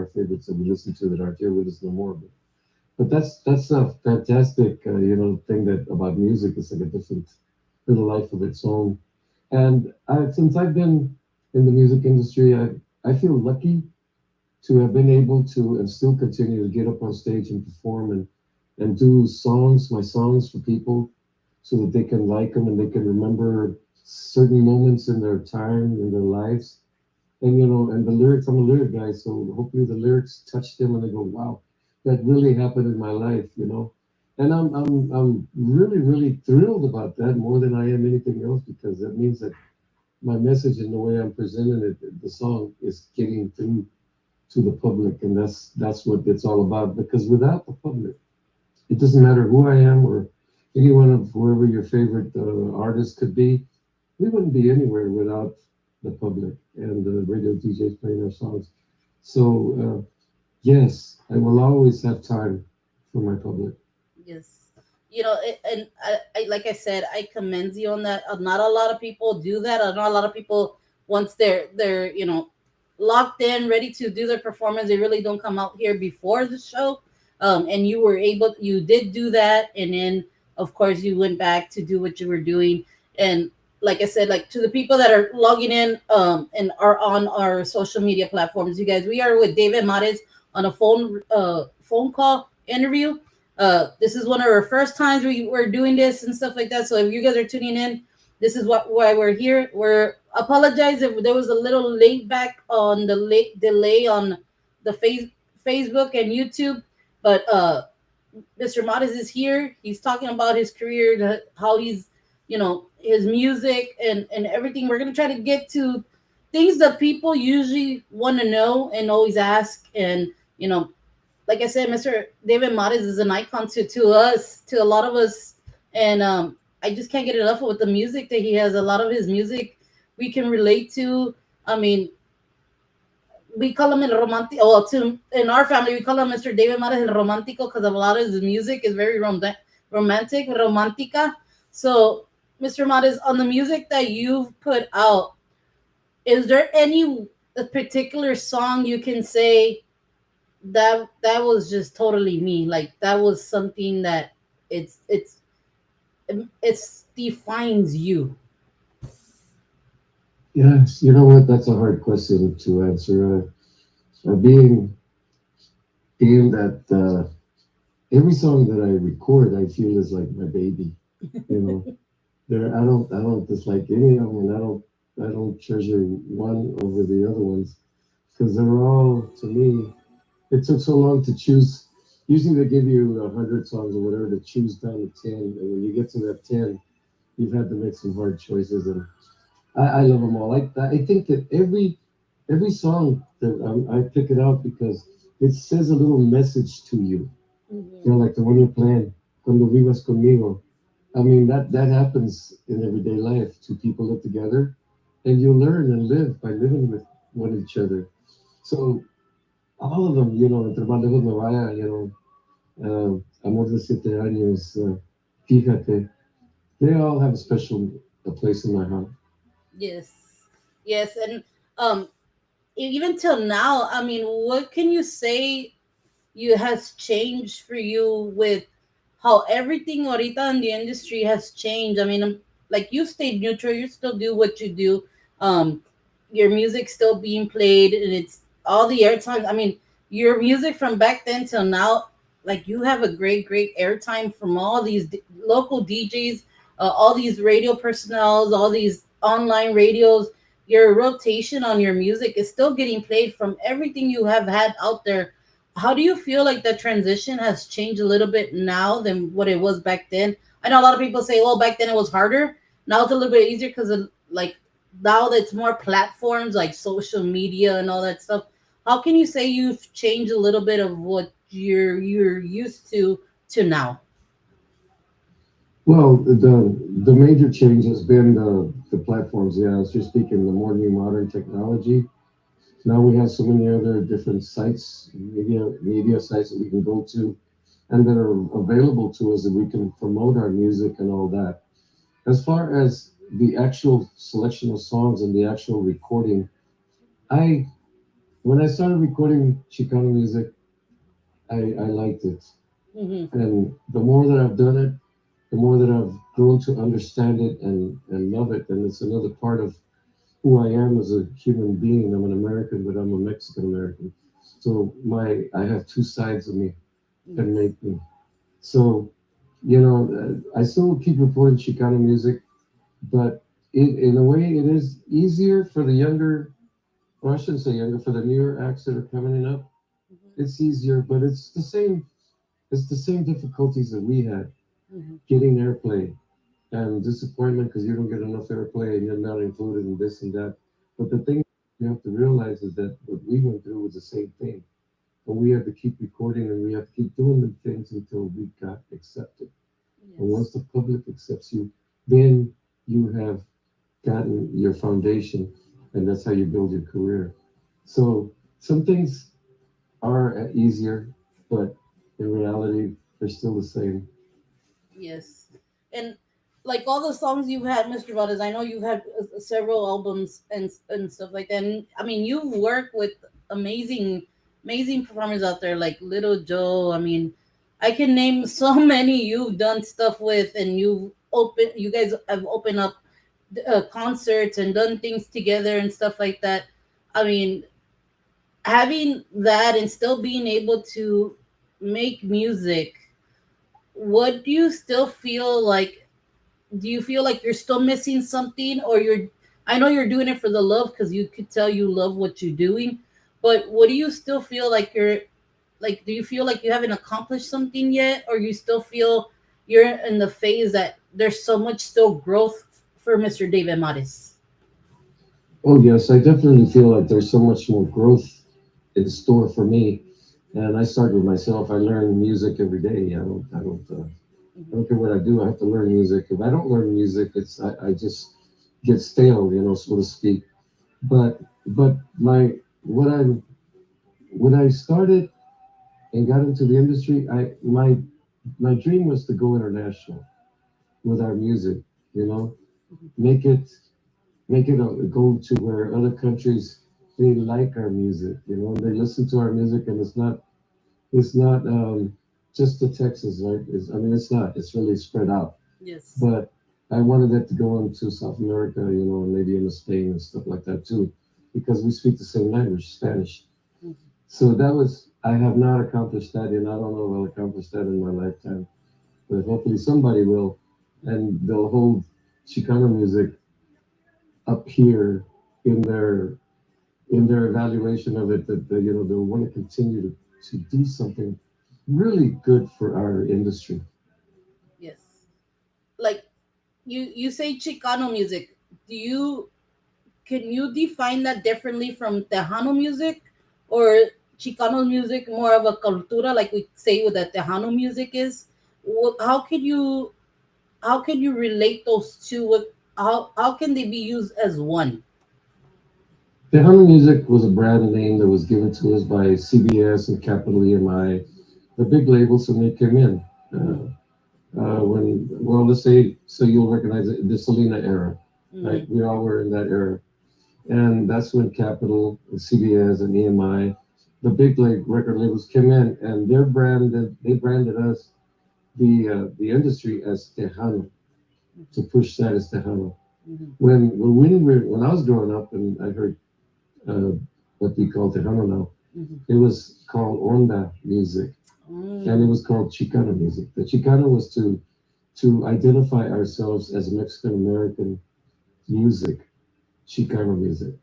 our favorites that we listen to that aren't here with us no more. But that's a fantastic, thing that about music. It's like a different little life of its own. And since I've been in the music industry, I feel lucky to have been able to and still continue to get up on stage and perform and do my songs for people so that they can like them and they can remember certain moments in their time, in their lives. And, and the lyrics, I'm a lyric guy, so hopefully the lyrics touch them and they go, wow, that really happened in my life. And I'm really, really thrilled about that more than I am anything else because that means that my message and the way I'm presenting it, the song is getting through to the public, and that's what it's all about. Because without the public, it doesn't matter who I am or any one of whoever your favorite artist could be. We wouldn't be anywhere without the public and the radio DJs playing our songs. So yes, I will always have time for my public. Yes. And like I said, I commend you on that. Not a lot of people do that. Not a lot of people, once they're locked in, ready to do their performance, they really don't come out here before the show. And you did do that, and then of course you went back to do what you were doing. And like I said, like to the people that are logging in, and are on our social media platforms, you guys, we are with David Mares on a phone call interview. This is one of our first times we were doing this and stuff like that. So if you guys are tuning in, this is why we're here. We're apologize if there was a little late back on the late delay on the Facebook and YouTube, but Mr. Modest is here. He's talking about his career, how he's, his music and everything. We're gonna try to get to things that people usually want to know and always ask, and like I said, Mr. David Mares is an icon to us, to a lot of us, and I just can't get enough with the music that he has. A lot of his music we can relate to. I mean, we call him el romantic. Well, to in our family, we call him Mr. David Mares el Romántico because a lot of his music is very romantic, romantica. So, Mr. Mares, on the music that you've put out, is there any particular song you can say that was just totally me? Like that was something that it's it's it's defines you. Yes, you know what? That's a hard question to answer. Being that every song that I record, I feel is like my baby. You know, I don't dislike any of them, and I don't treasure one over the other ones because they're all to me. It took so long to choose. Usually they give you 100 songs or whatever to choose down to 10, and when you get to that 10, you've had to make some hard choices, and I love them all. I think that every song that I pick it out because it says a little message to you. Like the one you're playing, "Cuando vivas conmigo." I mean that happens in everyday life. Two people live together, and you learn and live by living with one each other. So all of them, entre más lejos me vaya, Amor de 7 años, Fíjate, they all have a special a place in my heart. Yes, yes, and um, even till now, I mean, what can you say you has changed for you with how everything ahorita in the industry has changed? I mean, like you stayed neutral, you still do what you do. Um, your music still being played, and it's all the airtime. I mean, your music from back then till now, like you have a great airtime from all these local DJs, all these radio personnels, all these online radios. Your rotation on your music is still getting played from everything you have had out there. How do you feel like the transition has changed a little bit now than what it was back then? I know a lot of people say, well, back then it was harder. Now it's a little bit easier because like now that it's more platforms like social media and all that stuff. How can you say you've changed a little bit of what you're used to now? Well, the major change has been the platforms. Yeah, as you're speaking, the more new modern technology. Now we have so many other different sites, media sites that we can go to, and that are available to us that we can promote our music and all that. As far as the actual selection of songs and the actual recording, I when I started recording Chicano music, I liked it. Mm-hmm. And the more that I've done it, the more that I've grown to understand it and love it. And it's another part of who I am as a human being. I'm an American, but I'm a Mexican American. So I have two sides of me that Yes. make me. So, I still keep recording Chicano music, but in a way, it is easier for the younger, or I shouldn't say younger, for the newer acts that are coming up. Mm-hmm. It's easier, but it's the same. It's the same difficulties that we had Mm-hmm. getting airplay and disappointment because you don't get enough airplay and you're not included in this and that. But the thing you have to realize is that what we went through was the same thing. But we had to keep recording and we have to keep doing the things until we got accepted. And Yes. once the public accepts you, then you have gotten your foundation, and that's how you build your career. So some things are easier, but in reality, they're still the same. Yes. And like all the songs you've had, Mr. Valdez, I know you've had several albums and stuff like that. And I mean, you've worked with amazing, amazing performers out there like Little Joe. I mean, I can name so many you've done stuff with, and you guys have opened up concerts and done things together and stuff like that. I mean, having that and still being able to make music, what do you still feel like? Do you feel like you're still missing something, or you're, I know you're doing it for the love because you could tell you love what you're doing, but what do you still feel like you're, like, do you feel like you haven't accomplished something yet, or you still feel you're in the phase that there's so much still growth for Mr. David Maris? Oh, yes, I definitely feel like there's so much more growth in store for me. And I start with myself. I learn music every day. I don't care what I do. I have to learn music. If I don't learn music, I just get stale, so to speak. But when I started and got into the industry, my dream was to go international with our music. You know, make it go to where other countries they like our music. They listen to our music, and it's not just to Texas, right? It's not. It's really spread out. Yes. But I wanted it to go into South America, and maybe into Spain and stuff like that too, because we speak the same language, Spanish. Mhm. So that was I have not accomplished that, and I don't know if I'll accomplish that in my lifetime. But hopefully somebody will, and they'll hold Chicano music up here in their evaluation of it. That they'll want to continue to do something really good for our industry. Yes. Like, you say Chicano music. Do you, can you define that differently from Tejano music, or Chicano music more of a cultura, like we say with the Tejano music is? How can you, how can you relate those two? How can they be used as one? Tejano Music was a brand name that was given to us by CBS and Capital EMI, the big labels when they came in. Mm-hmm. Well, let's say, so you'll recognize it, the Selena era, right? Mm-hmm. We all were in that era. And that's when Capital, CBS, and EMI, the big record labels came in, and they branded us, the industry, as Tejano, to push that as Tejano. Mm-hmm. When I was growing up and I heard uh, what we call Tejano now, Mm-hmm. it was called Onda music, and it Mm. was called Chicano music. The Chicano was to identify ourselves as Mexican American music, Chicano music,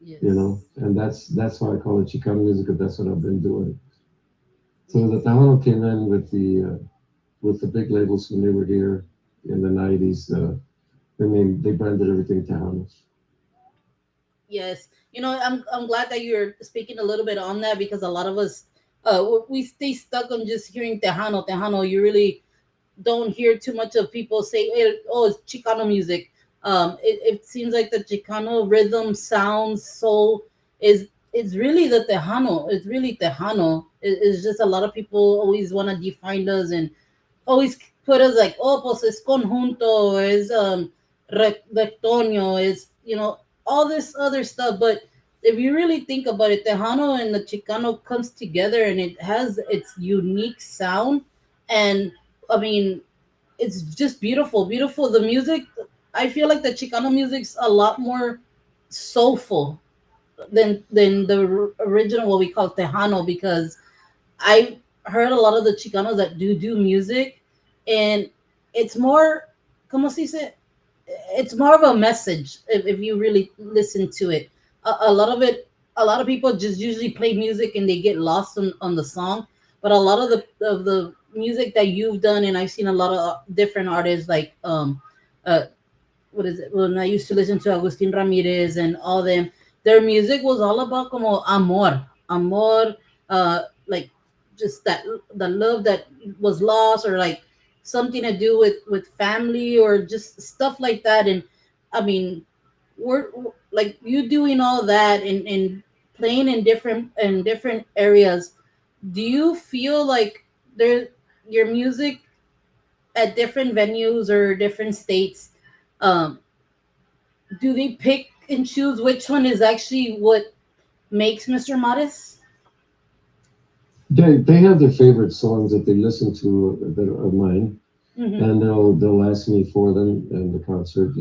Yes. and that's why I call it Chicano music, because that's what I've been doing. So the Yes. Tejano came in with the big labels when they were here in the '90s. They branded everything Tejano. Yes, I'm glad that you're speaking a little bit on that, because a lot of us, we stay stuck on just hearing Tejano, Tejano. You really don't hear too much of people say, "Hey, oh, it's Chicano music." It seems like the Chicano rhythm, sound, soul is really the Tejano. It's really Tejano. It's just a lot of people always want to define us and always put us like, oh, pues es conjunto, es rectonio, is all this other stuff, but if you really think about it, Tejano and the Chicano comes together and it has its unique sound. And I mean, it's just beautiful, beautiful. The music, I feel like the Chicano music's a lot more soulful than the original, what we call Tejano, because I heard a lot of the Chicanos that do music, and it's more, como se dice, it's more of a message if you really listen to it. A lot of it, a lot of people just usually play music and they get lost on the song. But a lot of the music that you've done, and I've seen a lot of different artists like uh, what is it? When I used to listen to Agustin Ramirez and all them, their music was all about como amor, like just that the love that was lost, or like something to do with family, or just stuff like that. And I mean, we're like you doing all that and playing in different areas. Do you feel like there your music at different venues or different states? Um, do they pick and choose which one is actually what makes Mr. Modest? They have their favorite songs that they listen to that are mine, Mm-hmm. and they'll ask me for them in the concert,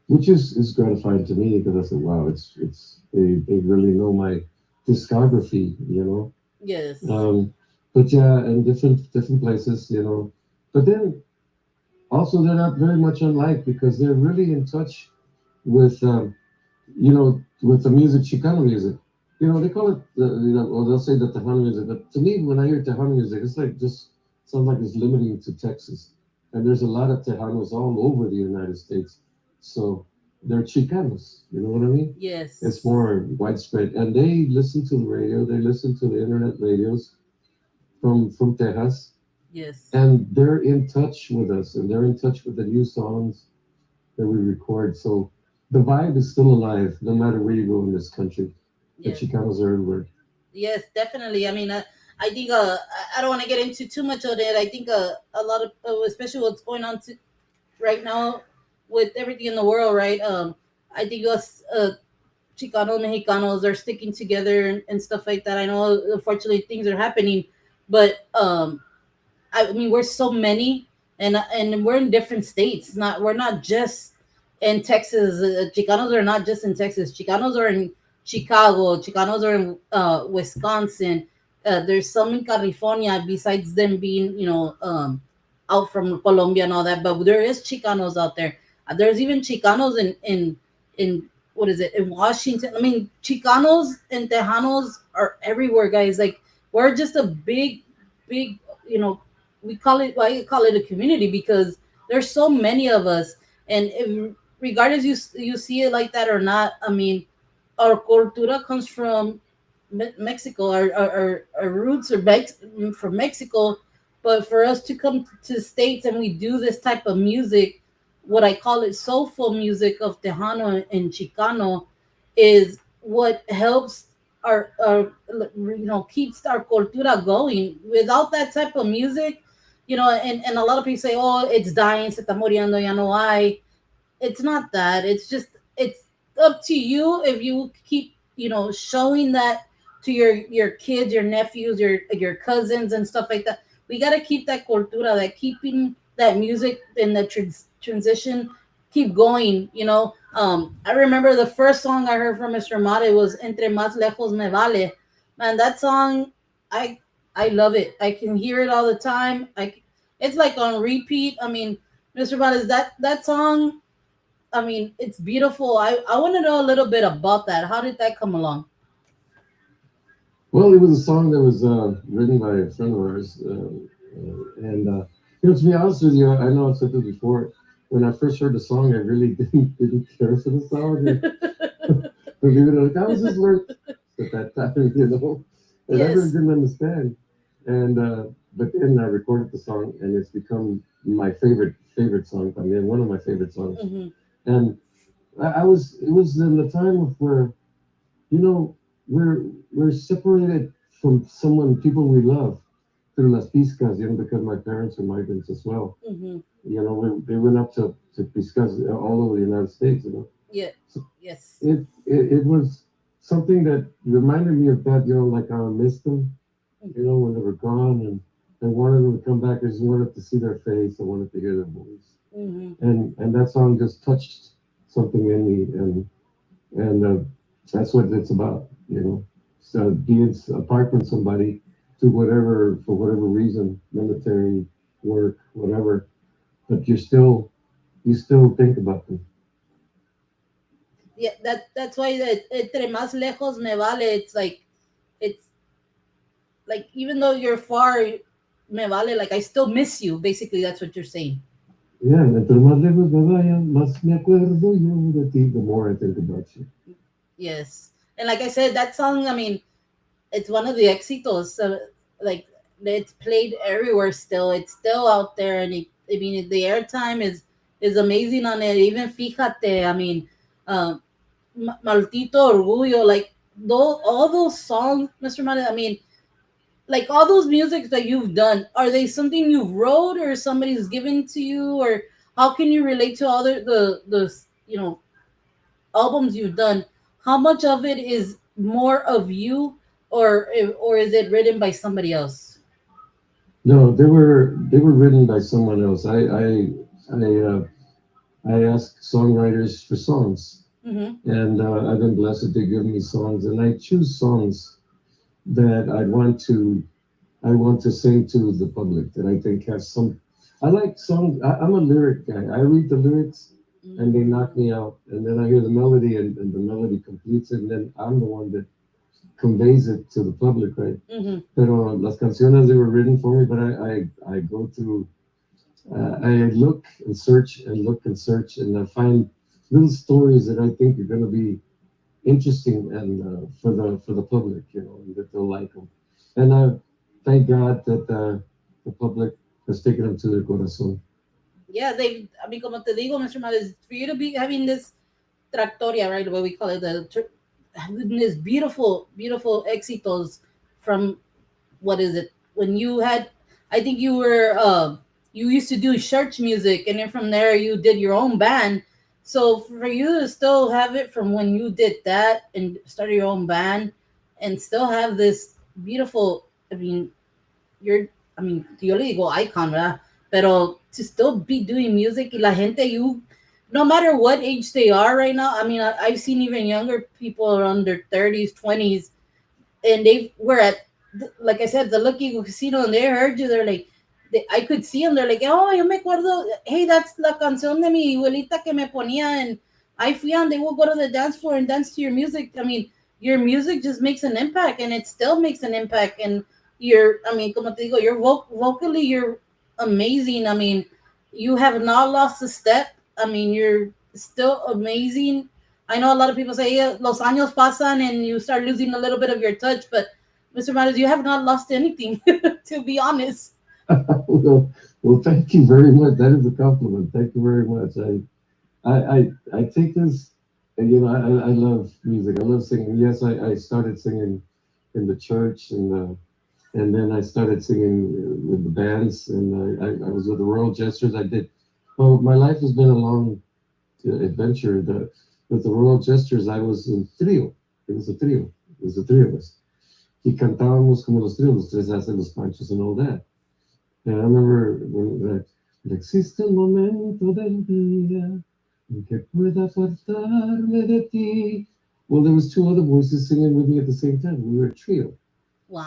which is gratifying to me because I said, wow, it's they really know my discography. Yes. Um, but yeah, in different places. But then also they're not very much unlike because they're really in touch with with the music, Chicano music. They call it, or they'll say that Tejano music. But to me, when I hear Tejano music, it's like just sounds like it's limiting to Texas. And there's a lot of Tejanos all over the United States. So they're Chicanos. You know what I mean? It's Yes. more widespread. And they listen to the radio, they listen to the internet radios from Texas. Yes. And they're in touch with us and they're in touch with the new songs that we record. So the vibe is still alive no matter where you go in this country. The Yes. Chicanos are everywhere. Yes, definitely. I mean, I think I don't want to get into too much of it. I think a lot of, especially what's going on right now with everything in the world, right? I think us Chicanos, Mexicanos are sticking together and stuff like that. I know, unfortunately, things are happening, but I mean, we're so many, and we're in different states. Not we're not just in Texas. Chicanos are not just in Texas. Chicanos are in Chicago. Chicanos are in Wisconsin. There's some in California. Besides them being, out from Colombia and all that, but there is Chicanos out there. There's even Chicanos in what is it, in Washington. I mean, Chicanos and Tejanos are everywhere, guys. Like we're just a big, you know we call it, I call it a community, because there's so many of us. And if, regardless you see it like that or not, I mean, our cultura comes from Mexico. Our roots are from Mexico. But for us to come to the States and we do this type of music, what I call it soulful music of Tejano and Chicano, is what helps keeps our cultura going. Without that type of music, and a lot of people say, oh, it's dying, se está muriendo, ya no hay. It's not that. It's just, it's up to you if you keep, showing that to your kids, your nephews, your cousins and stuff like that. We got to keep that cultura, that keeping that music and the transition keep going. I remember the first song I heard from Mr. Mate was Entre Más Lejos Me Vale. Man, that song, i I love it. I can hear it all the time. It's like on repeat. I mean, Mr. Mate, is that song, I mean, it's beautiful. I want to know a little bit about that. How did that come along? Well, it was a song that was written by a friend of ours. And, to be honest with you, I know I've said this before. When I first heard the song, I really didn't care for the song. Believe it or not, I was just learned at that time. And I really Yes. didn't understand. And but then I recorded the song, and it's become my favorite song. I mean, one of my favorite songs. Hmm. And it was in the time of where you know we're separated from someone, people we love, through Las Piscas. Because my parents are migrants as well. Hmm. They went up to Piscas all over the United States. Yeah. So Yes. it was something that reminded me of that, like I missed them, when they were gone, and I wanted them to come back. I just wanted to see their face. I wanted to hear their voice, Mm-hmm. and that song just touched something in me, and that's what it's about. So being apart from somebody to whatever for whatever reason, military work, whatever, but you still think about them. Yeah, that's why entre más lejos me vale. It's like even though you're far, me vale. Like I still miss you. Basically, that's what you're saying. Yeah, entre más lejos me vaya, más me acuerdo yo de ti, the more I think about you. Yes, and like I said, that song. I mean, it's one of the éxitos. Like it's played everywhere still. It's still out there, and I mean the airtime is amazing on it. Even Fíjate, I mean, um, Maldito Orgullo, like all those songs, Mr. Mata. I mean, like all those musics that you've done, are they something you wrote or somebody's given to you, or how can you relate to all the albums you've done? How much of it is more of you, or is it written by somebody else? No, they were written by someone else. I ask songwriters for songs, Mm-hmm. and I've been blessed that they give me songs, and I choose songs that I want to sing to the public that I think has some. I like songs. I'm a lyric guy. I read the lyrics, and they knock me out, and then I hear the melody, and the melody completes it, and then I'm the one that conveys it to the public, right? Mm-hmm. Pero las canciones they were written for me, but I go through. I look and search and look and search, and I find little stories that I think are going to be interesting and for the public, and that they'll like them. And thank God that the public has taken them to their corazón. Yeah, they. I mean, como te digo, Mr. Mata, for you to be having this tractoria, right? What we call it, this beautiful, beautiful éxitos from what is it? When you had, I think you were, you used to do church music, and then from there you did your own band. So for you to still have it from when you did that and started your own band, and still have this beautiful, I mean, you're, I mean, yo le digo icon, ¿verdad? Pero to still be doing music, y la gente, no matter what age they are right now, I mean, I've seen even younger people around their 30s, 20s, and they were at, like I said, the Lucky Casino, and they heard you. They're like, I could see them. They're like, oh, yo me acuerdo. Hey, that's la canción de mi abuelita que me ponía, and I fui on. They will go to the dance floor and dance to your music. I mean, your music just makes an impact, and it still makes an impact. And I mean, como te digo, you're vocally, you're amazing. I mean, you have not lost a step. I mean, you're still amazing. I know a lot of people say, yeah, los años pasan and you start losing a little bit of your touch, but Mr. Matters, you have not lost anything, to be honest. well, thank you very much. That is a compliment. Thank you very much. I take this, and I love music. I love singing. Yes, I started singing in the church, and then I started singing with the bands, and I was with the Royal Jesters. I did. Well, my life has been a long adventure. With the Royal Jesters, I was in trio. It was a trio. It was a three of us. Y cantábamos como los tríos, los tres hacen los panchos and all that. And I remember when existe un momento del día en que pueda apartarme de ti. Well, there was two other voices singing with me at the same time. We were a trio.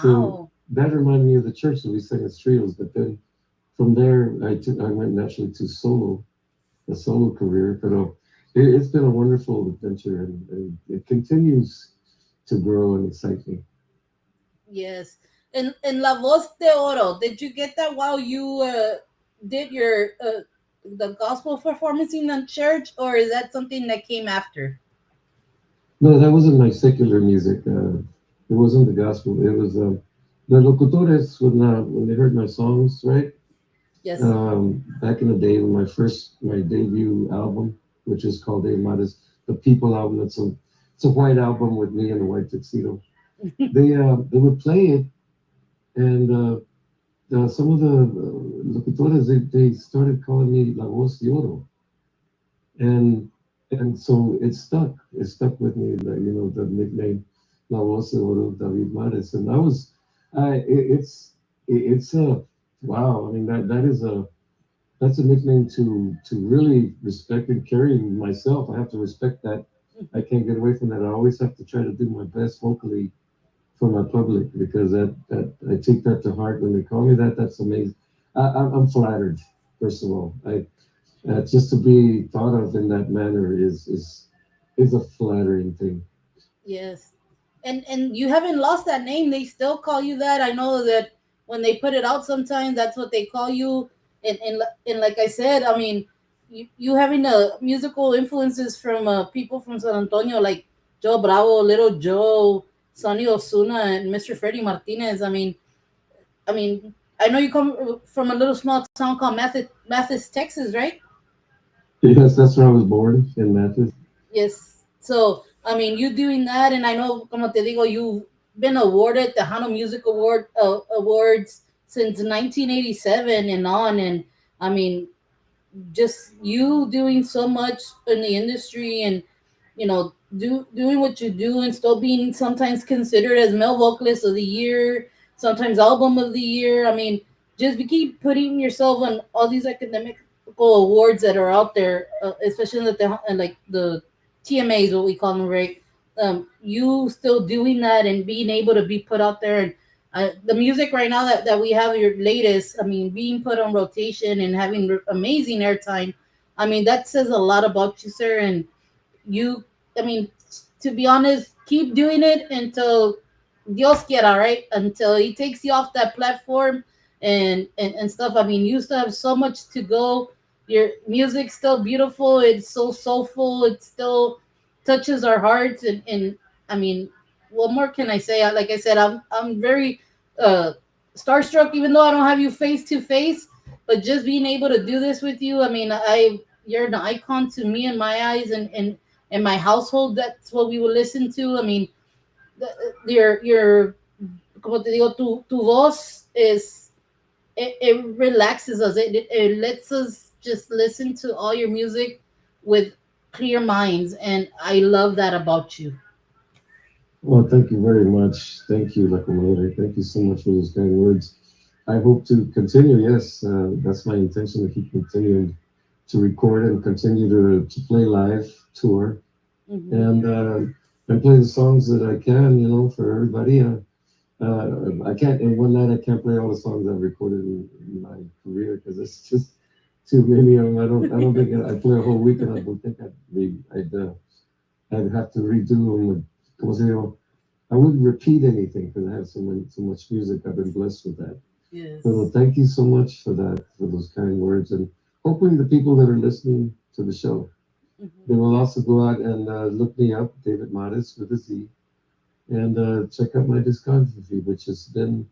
So Wow. that reminded me of the church that we sang as trios. But then from there, I went naturally to a solo career. But it's been a wonderful adventure, and it continues to grow and excite me. Yes. And La Voz de Oro, did you get that while you did your the gospel performance in the church, or is that something that came after? No, that wasn't my secular music. It wasn't the gospel. It was the locutores when they heard my songs, right? Yes. Back in the day, when my debut album, which is called Dave Modest, the People album. It's a white album with me in a white tuxedo. They would play it, and some of the locutores they started calling me La Voz de Oro, and so it stuck. It stuck with me, the nickname. La Voz de Oro, David Mares, and I was, it's a wow. I mean that is a that's a nickname to really respect and carry myself. I have to respect that. I can't get away from that. I always have to try to do my best vocally for my public because that I take that to heart when they call me that. That's amazing. I'm flattered. First of all, I just to be thought of in that manner is a flattering thing. Yes. And you haven't lost that name. They still call you that. I know that when they put it out sometimes that's what they call you. And like I said, I mean, you having musical influences from people from San Antonio like Joe Bravo, Little Joe, Sonny Osuna and Mr. Freddie Martinez. I mean, I know you come from a little small town called Mathis, Texas, right? Yes, that's where I was born in Mathis. Yes. So, I mean, you doing that, and I know, como te digo, you've been awarded the Hano Music Awards since 1987 and on. And I mean, just you doing so much in the industry and, doing what you do and still being sometimes considered as male vocalist of the year, sometimes album of the year. I mean, just keep putting yourself on all these academic awards that are out there, especially like the TMAs, what we call them, right? You still doing that and being able to be put out there, and the music right now that we have, your latest, I mean, being put on rotation and having amazing airtime. I mean, that says a lot about you, sir. And you, I mean, to be honest, keep doing it until Dios quiera, right? Until he takes you off that platform and stuff. I mean, you still have so much to go. Your music's still beautiful. It's so soulful. It still touches our hearts. And I mean, what more can I say? Like I said, I'm very uh, starstruck, even though I don't have you face to face. But just being able to do this with you, I mean, you're an icon to me in my eyes, and in my household. That's what we would listen to. I mean, your como te digo, tu voz is, it relaxes us. It lets us just listen to all your music with clear minds, and I love that about you. Well, thank you very much. Thank you, Lacomore. Thank you so much for those kind words. I hope to continue. Yes, that's my intention to keep continuing to record and continue to play live, tour, Hmm. and play the songs that I can. You know, for everybody. I can't in one night. I can't play all the songs I've recorded in my career because it's just too many of them. I don't think I play a whole week, and I don't think I'd have to redo them with. Como se digo, I wouldn't repeat anything because I have so much music. I've been blessed with that. So Yes. thank you so much for that, for those kind words, and hopefully the people that are listening to the show, they Hmm. will also go out and look me up, David Modis with a Z, and check out my discography, which has been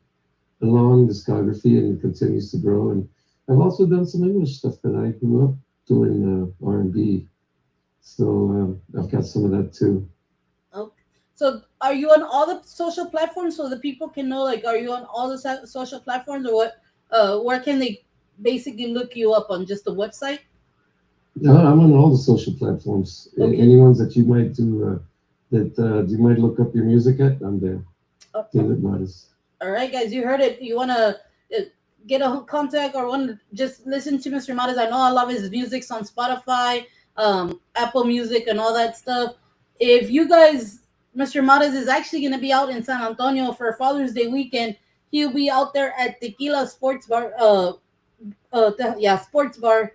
a long discography and continues to grow. And I've also done some English stuff that I grew up doing R&B, so I've got some of that too. Okay. So, are you on all the social platforms so the people can know? Like, are you on all the social platforms, or what? Where can they basically look you up on? Just the website? I'm on all the social platforms. Okay. Any ones that you might do that you might look up your music at, I'm there. Uh, David Modis. All right, guys, you heard it. You want to get a contact or want to just listen to Mr. Matas? I know a lot of his music's on Spotify, Apple Music, and all that stuff. If you guys, Mr. Matas is actually going to be out in San Antonio for Father's Day weekend. He'll be out there at Tequila Sports Bar, yeah, Sports Bar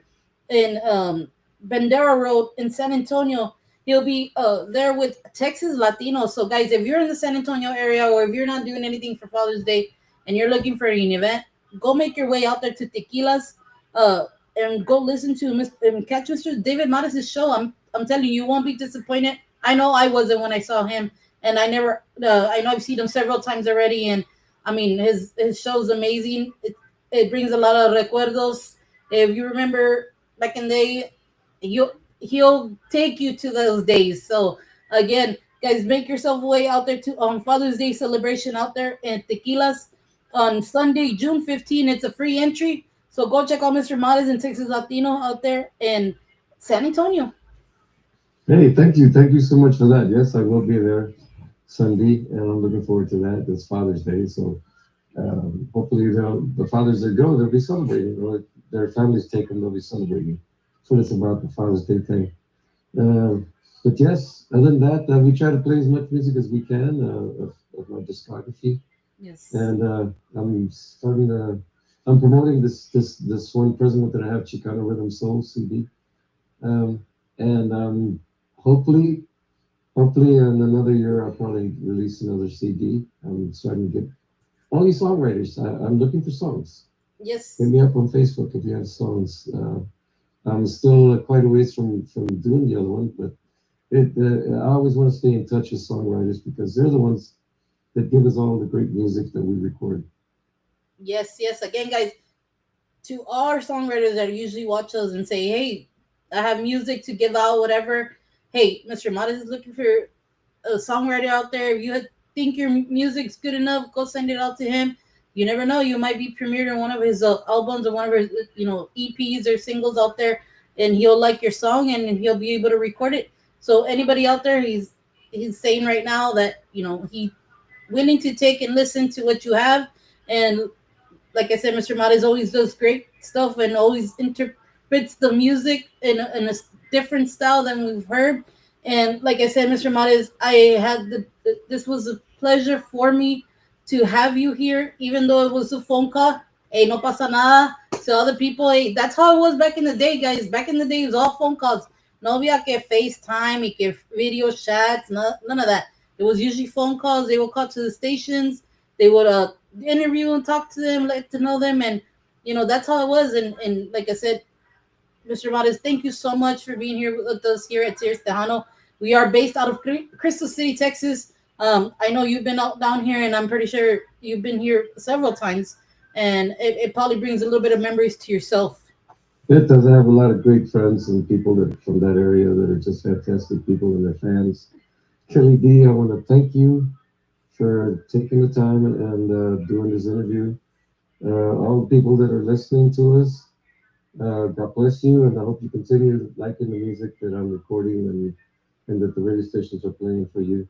in Bandera Road in San Antonio. He'll be there with Texas Latinos. So, guys, if you're in the San Antonio area or if you're not doing anything for Father's Day and you're looking for an event, go make your way out there to Tequilas and go listen to and catch Mr. David Matas' show. I'm telling you, you won't be disappointed. I know I wasn't when I saw him, and I know I've seen him several times already, and I mean his show's amazing. It brings a lot of recuerdos. If you remember back in the day, he'll take you to those days. So again, guys, make yourself way out there to on Father's Day celebration out there in Tequilas on Sunday, June 15th. It's a free entry. So go check out Mr. Mares and Texas Latino out there in San Antonio. Hey, thank you so much for that. Yes, I will be there Sunday, and I'm looking forward to that. It's Father's Day, so hopefully the fathers that go, they'll be celebrating. Or if their families take them, they'll be celebrating. So it's about the Father's Day thing. Uh, but yes, other than that, we try to play as much music as we can of my discography, Yes. and I'm promoting this one present that I have, Chicano Rhythm Soul CD, um, and hopefully hopefully in another year I'll probably release another CD. I'm starting to get all you songwriters. I'm looking for songs. Hit Yes. me up on Facebook if you have songs. I'm still quite a ways from doing the other one, but I always want to stay in touch with songwriters because they're the ones that give us all the great music that we record. Yes. Yes. Again, guys, to our songwriters that usually watch us and say, "Hey, I have music to give out, whatever." Hey, Mr. Modest is looking for a songwriter out there. If you think your music's good enough, go send it out to him. You never know; you might be premiered in one of his albums or one of his, EPs or singles out there, and he'll like your song and he'll be able to record it. So anybody out there, he's saying right now that he willing to take and listen to what you have. And like I said, Mr. Mades always does great stuff and always interprets the music in a different style than we've heard. And like I said, Mr. Mades, this was a pleasure for me to have you here, even though it was a phone call. Hey, no pasa nada. To other people, hey, that's how it was back in the day, guys. Back in the day, it was all phone calls. No había que FaceTime, y que video chats, none of that. It was usually phone calls. They would call to the stations. They would interview and talk to them, let to know them, and that's how it was. And like I said, Mr. Modest, thank you so much for being here with us here at Sirius Tejano. We are based out of Crystal City, Texas. I know you've been out down here, and I'm pretty sure you've been here several times, and it probably brings a little bit of memories to yourself. It does. I have a lot of great friends and people that from that area that are just fantastic people and their fans. Kelly D, I want to thank you for taking the time and doing this interview. All the people that are listening to us, God bless you, and I hope you continue liking the music that I'm recording and that the radio stations are playing for you.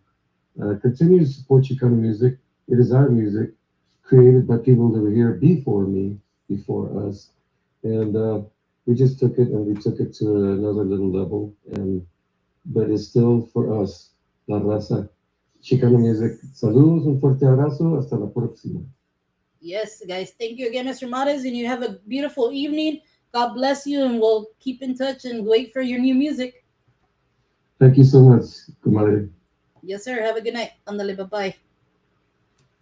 Continue to support Chicano music. It is our music, created by people that were here before me, before us, and we just took it and we took it to another little level. And but it's still for us, La Raza. Chicano music. Yes. Saludos, un fuerte abrazo. Hasta la próxima. Yes, guys. Thank you again, Mr. Modest, and you have a beautiful evening. God bless you, and we'll keep in touch and wait for your new music. Thank you so much, comadre. Yes, sir. Have a good night. Andale, bye bye.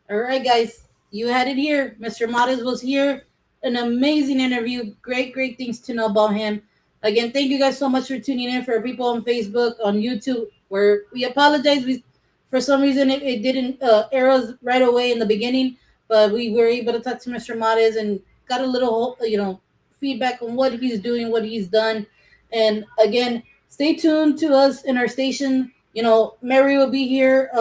All right, guys. You had it here. Mr. Modest was here. An amazing interview. Great, great things to know about him. Again, thank you guys so much for tuning in. For people on Facebook, on YouTube, where we apologize. For some reason, it didn't air us right away in the beginning, but we were able to talk to Mr. Modest and got a little, feedback on what he's doing, what he's done. And again, stay tuned to us in our station. Mary will be here.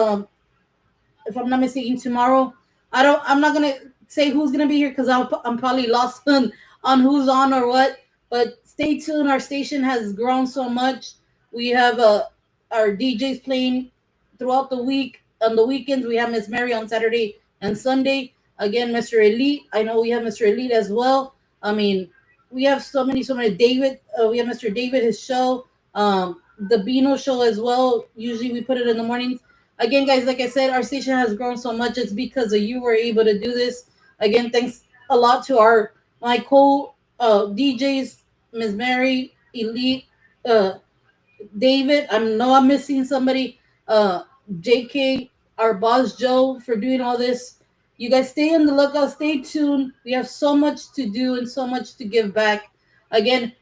If I'm not mistaken, tomorrow. I'm not gonna say who's gonna be here because I'm probably lost on who's on or what. But stay tuned. Our station has grown so much. We have our DJs playing throughout the week. On the weekends, we have Miss Mary on Saturday and Sunday. Again, Mr. Elite. I know we have Mr. Elite as well. I mean, we have so many. David. We have Mr. David. His show. The Beano show as well. Usually we put it in the mornings. Again, guys, like I said, our station has grown so much. It's because of you were able to do this. Again, thanks a lot to my co DJs, Ms. Mary, Elite, uh, David. I know I'm missing somebody. JK, our boss Joe, for doing all this. You guys stay on the lookout. Stay tuned. We have so much to do and so much to give back. Again,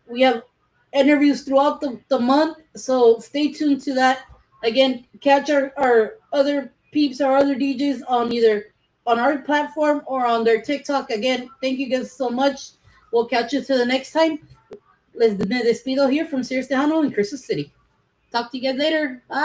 we have interviews throughout the month, so stay tuned to that. Again, catch our other peeps, our other DJs on either on our platform or on their TikTok. Again, thank you guys so much. We'll catch you to the next time. Les me despido here from Sirius Tejano in Crystal City. Talk to you guys later. Bye.